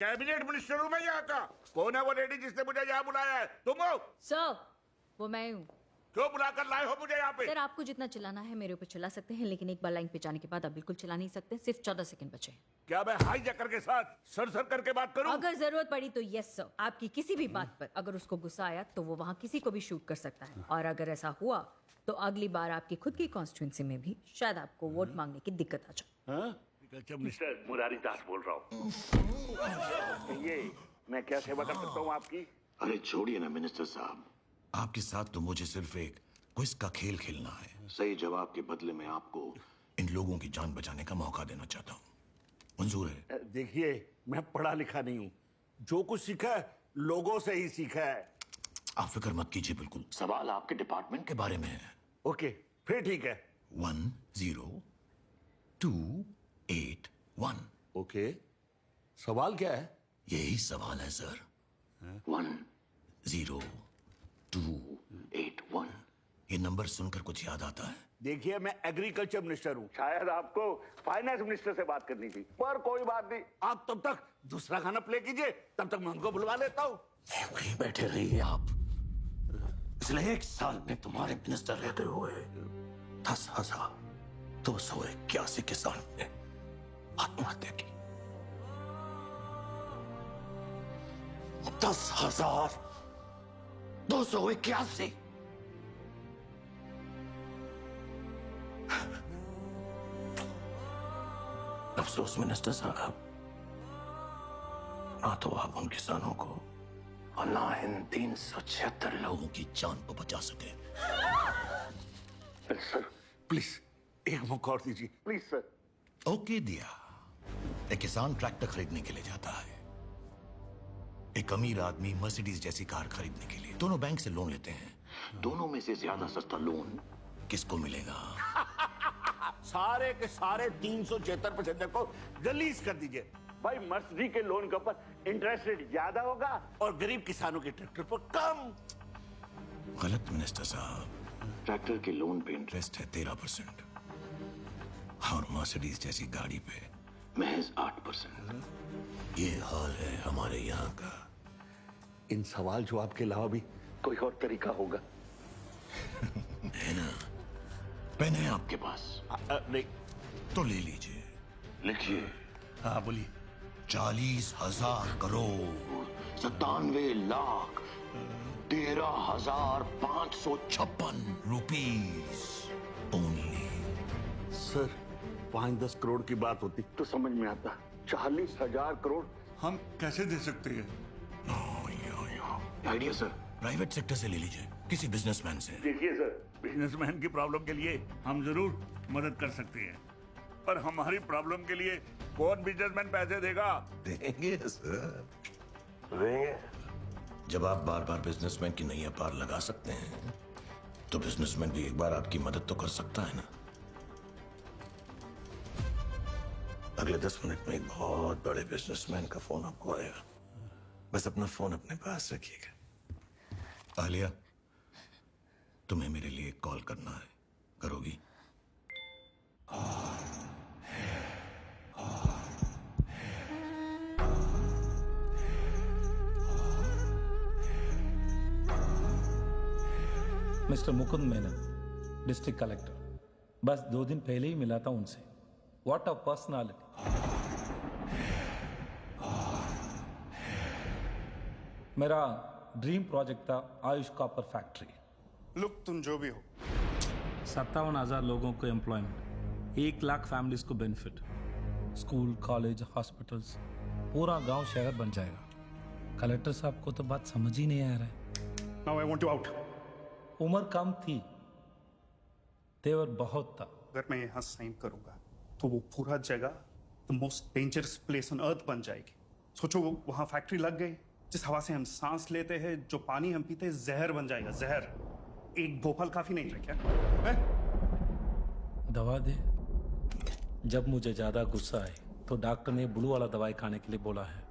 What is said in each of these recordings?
Cabinet minister हूँ मैं यहाँ का। कौन है वो लेडी जिसने मुझे यहाँ बुलाया है? तुम हो? सर, वो मैं हूँ। क्यों बुलाकर लाए हो मुझे यहाँ पे? सर, आपको जितना चिल्लाना है मेरे ऊपर चिल्ला सकते हैं, लेकिन एक बार लाइन पे जाने के बाद आप बिल्कुल चिल्ला नहीं सकते। सिर्फ 14 सेकंड बचे। क्या मैं हाई जैकर के साथ सर सर करके बात करूं? अगर जरूरत पड़ी तो यस सर, आपकी किसी भी बात पर अगर उसको गुस्सा आया तो वो वहाँ किसी को भी शूट कर सकता है। और अगर ऐसा हुआ तो अगली बार आपकी खुद की कॉन्स्टिट्यूंसी में भी शायद आपको वोट मांगने की दिक्कत आ जाए। मिस्टर मुरारी दास बोल रहा हूँ। ये मैं क्या सेवा कर सकता हूँ आपकी? अरे छोड़िए ना मिनिस्टर साहब, आपके साथ तो मुझे सिर्फ एक क्विज का खेल खेलना है। सही जवाब के बदले में आपको इन लोगों की जान बचाने का मौका देना चाहता हूँ। मंजूर है? देखिए, मैं पढ़ा लिखा नहीं हूँ, जो कुछ सीखा है लोगों से ही सीखा है। आप फिक्र मत कीजिए, बिल्कुल सवाल आपके डिपार्टमेंट के बारे में है। ओके, फिर ठीक है। 10281। ओके, सवाल क्या है? यही सवाल है सर। 10281। ये नंबर सुनकर कुछ याद आता है? देखिए, मैं एग्रीकल्चर मिनिस्टर हूँ, शायद आपको फाइनेंस मिनिस्टर से बात करनी थी, पर कोई बात नहीं। आप तब तक दूसरा गाना प्ले कीजिए, तब तक मैं उनको बुलवा लेता हूँ। वहीं बैठे रहिए आप। पिछले 1 साल में तुम्हारे मिनिस्टर रहते हुए 10,281 किसान ने आत्महत्या की। 10,281। अफसोस मिनिस्टर साहब, ना तो आप उन किसानों को और ना इन 376 लोगों की जान को बचा सके। सर प्लीज एक मौका और दीजिए, प्लीज सर। ओके दिया। एक किसान ट्रैक्टर खरीदने के लिए जाता है, एक अमीर आदमी मर्सिडीज जैसी कार खरीदने के लिए। दोनों बैंक से लोन लेते हैं। दोनों में से ज्यादा सस्ता लोन किसको मिलेगा? सारे के सारे 376 पैसेंजर को रिलीज कर दीजिए। भाई, मर्सिडी के लोन के ऊपर इंटरेस्ट रेट ज्यादा होगा और गरीब किसानों के ट्रैक्टर पर कम। गलत मिनिस्टर साहब, ट्रैक्टर के लोन पे इंटरेस्ट है 13% और मर्सिडीज जैसी गाड़ी पे महज 8%। ये हाल है हमारे यहाँ का। इन सवाल जवाब के अलावा भी कोई और तरीका होगा? है ना? पेन है आपके पास? नहीं। तो ले लीजिए, लिखिए। हाँ बोलिए। 40,000 crore 97,13,556 rupees only. Sir, 5-10 crore की बात होती तो समझ में आता। 40,000 करोड़ हम कैसे दे सकते हैं? Idea sir. प्राइवेट सेक्टर से ले लीजिए, किसी बिजनेसमैन से। देखिए सर, बिजनेसमैन की प्रॉब्लम के लिए हम जरूर मदद कर सकते हैं, पर हमारी प्रॉब्लम के लिए कौन बिजनेसमैन पैसे देगा? देंगे सर, देंगे। जब आप बार बार बिजनेसमैन की नैया पार लगा सकते हैं, तो बिजनेसमैन भी एक बार आपकी मदद तो कर सकता है ना। अगले 10 मिनट में एक बहुत बड़े बिजनेसमैन का फोन आपको आएगा। बस अपना फोन अपने पास रखिएगा। आलिया, तुम्हें मेरे लिए कॉल करना है, करोगी? Mister Mukund Menon, district collector. बस 2 दिन पहले ही मिला था उनसे। What a personality. मेरा ड्रीम प्रोजेक्ट था आयुष कॉपर फैक्ट्री। लुक, तुम जो भी हो, 57,000 लोगों को एम्प्लॉयमेंट, 1 लाख फैमिलीज को बेनिफिट, स्कूल, कॉलेज, हॉस्पिटल्स, पूरा गांव शहर बन जाएगा। कलेक्टर साहब को तो बात समझ ही नहीं आ रहा है। Now I want you out. उम्र कम थी, तेवर बहुत था। अगर मैं यहाँ साइन करूंगा तो वो पूरा जगह the most dangerous place on earth बन जाएगी। सोचो, वहां फैक्ट्री लग गई, जिस हवा से हम सांस लेते हैं, जो पानी हम पीते हैं, जहर बन जाएगा, जहर। एक भोपाल काफी नहीं है क्या? दवा दे। जब मुझे ज्यादा गुस्सा आए तो डॉक्टर ने ब्लू वाला दवाई खाने के लिए बोला है।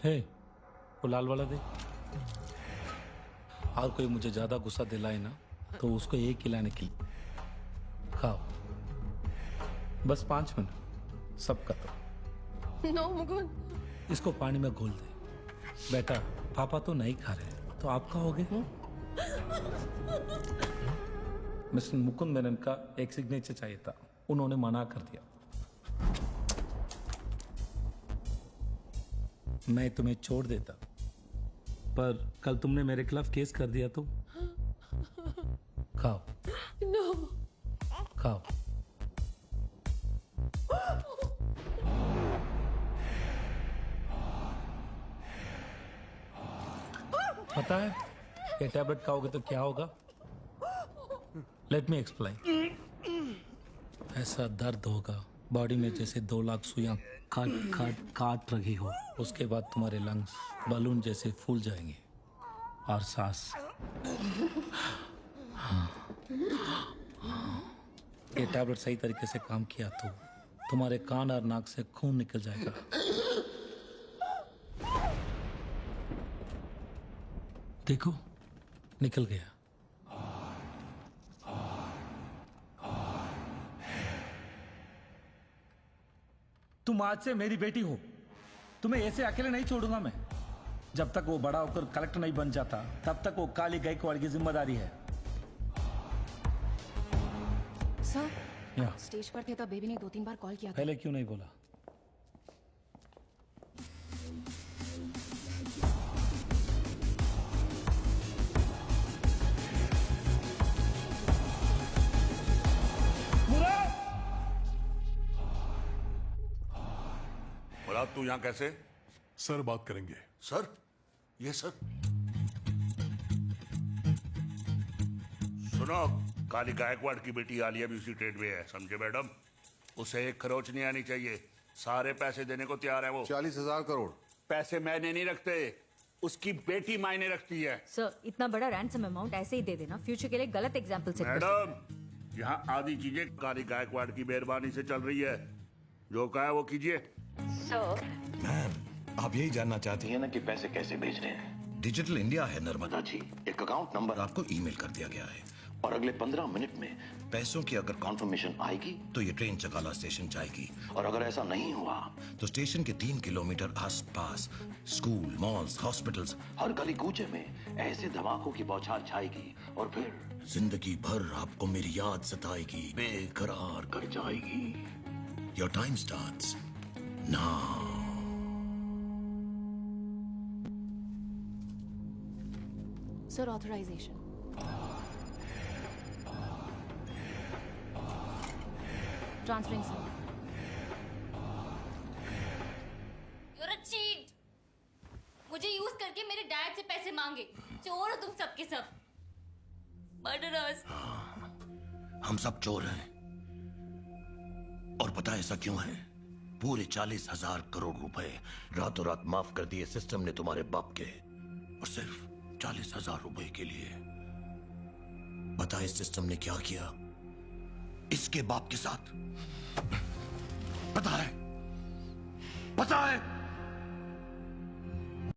हे, वो लाल वाला दे। और कोई मुझे ज्यादा गुस्सा दिलाए ना तो उसको एक खिलाने के लिए खाओ। बस 5 मिनट। सब खत्म। नो मुकुंद। इसको पानी में घोल दे। बेटा पापा तो नहीं खा रहे तो आप खाओगे? मिस्टर मुकुंद मेनन का एक सिग्नेचर चाहिए था, उन्होंने मना कर दिया। मैं तुम्हें छोड़ देता, पर कल तुमने मेरे खिलाफ केस कर दिया तो? खाओ नो। खाओ। पता है ये टैबलेट खाओगे तो क्या होगा? Let me explain. ऐसा दर्द होगा बॉडी में जैसे 2 लाख सुइयां काट रही हो। उसके बाद तुम्हारे लंग्स बलून जैसे फूल जाएंगे और सांस। ये टैबलेट सही तरीके से काम किया तो तुम्हारे कान और नाक से खून निकल जाएगा। देखो निकल गया। तुम आज से मेरी बेटी हो, तुम्हें ऐसे अकेले नहीं छोड़ूंगा मैं। जब तक वो बड़ा होकर कलेक्टर नहीं बन जाता तब तक वो काली गायकवाड़ की जिम्मेदारी है। सर या स्टेज पर थे तब बेबी ने 2-3 बार कॉल किया था। पहले क्यों नहीं बोला? मुराद तू यहाँ कैसे? सर बात करेंगे। सर? ये सर? सुनो, काली गायकवाड़ की बेटी आलिया भी उसी ट्रेड में है, समझे मैडम? उसे एक खरोच नहीं आनी चाहिए। सारे पैसे देने को तैयार है वो। 40,000 करोड़। पैसे मैंने नहीं रखते, उसकी बेटी मायने रखती है। सर इतना बड़ा रैंसम अमाउंट ऐसे ही दे देना फ्यूचर के लिए गलत एग्जाम्पल सेट कर सकते हैं। मैडम, यहाँ आधी चीजें काली गायकवाड़ की मेहरबानी से चल रही है। जो कहा है वो कीजिए। मैम आप यही जानना चाहती हैं? ये ना कि पैसे कैसे भेज रहे हैं। डिजिटल इंडिया है नर्मदा जी, एक अकाउंट नंबर आपको ईमेल कर दिया गया है और अगले 15 मिनट में पैसों की अगर कॉन्फर्मेशन आएगी तो ये ट्रेन चकाला स्टेशन जाएगी और अगर ऐसा नहीं हुआ तो स्टेशन के 3 किलोमीटर आसपास स्कूल, मॉल्स, हॉस्पिटल्स, हर गली कूचे में ऐसे धमाकों की बौछार छाएगी और फिर जिंदगी भर आपको मेरी याद सताएगी, बेकरार कर जाएगी। Your time starts now. Sir authorisation. Transferring sir. You're a cheat! मुझे यूज करके मेरे डैड से पैसे मांगे। चोर हो तुम सब के सब। मर्डरर्स। हम सब चोर हैं और पता है ऐसा क्यों है? पूरे 40,000 करोड़ रुपए रातों रात माफ कर दिए सिस्टम ने तुम्हारे बाप के, और सिर्फ 40,000 रुपए के लिए। पता है सिस्टम ने क्या किया इसके बाप के साथ? पता है? पता है?